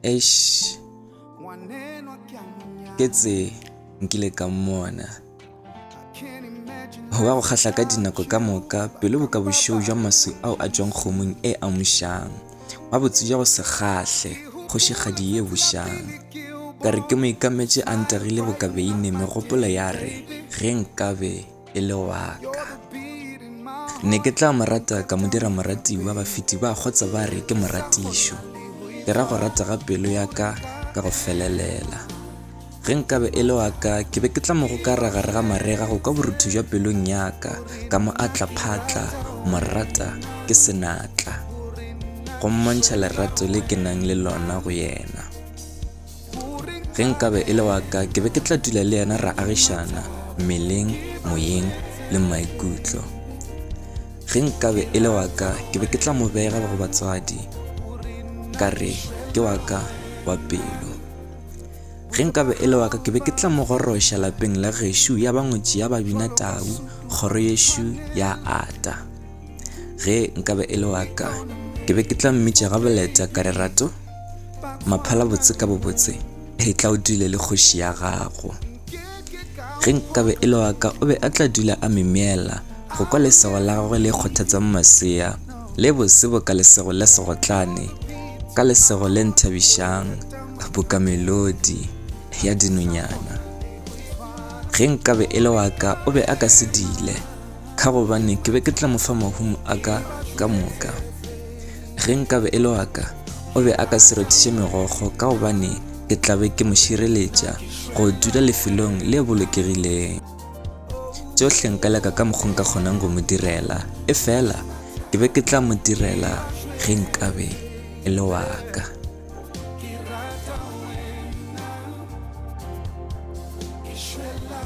Eish, ke tse nkile ka mmona wa go kgahla ka dinako ka moka pele bo ka bošweu jwa masu ao a tšwang kgomong e amušang wa botse jwa go se kgahle kgošigadi ye bušang ka re ke mo ikametše a ntagile bokabeine megopolo ya re ge nkabe e le wa ka ne ke tla morata ka mo dira moratiwa bafeti ba kgotsa ba re ke moratišo ke ra go rata ga pelo ya ka go felelela ge nkabe e le wa ka ke be ke tla mo go ka raga marega go ka borutho jwa pelong ya ka mo atla phatla morata ke senatla go mmontšha lerato le ke nang le lona go yena ge nkabe e le wa ka ke be ke tla dula le yena ra agišana mmeleng moyeng le maikutlo ge nkabe e le wa ka ke be ke tla mo bega go batswadi ka re ke wa ka wa pelo ge nkabe e le wa ka ke be ke tla mo goroša lapeng la gešo ya bangwetši ya babina tau kgoro yešo ya ata ge nkabe e le wa ka ke be ke tla mmitša ga boleta ka re rato maphala botse ka bobotse e tla o dule le kgoši ya gago ge nkabe e le wa ka o be a tla dula a memeela go kwa lesego la gagwe le kgothatsang masea le bosebo ka lesego le segotlane ka lesego le nthabišang boka melodi ya dinonyana ge nkabe e le wa ka o be a ka sedile ka gobane ke be ke tla mo fa mahumo a ka moka ge nkabe e le wa ka o be a ka se rothiše megogo ka gobane ke tla be ke mo šireletša go dula lefelong le bolokegileng tšohle nka leka ka mokgwa nka kgonang go mo direla e fela ke be ke tla mo direla ge nkabe e le wa ka Ishwela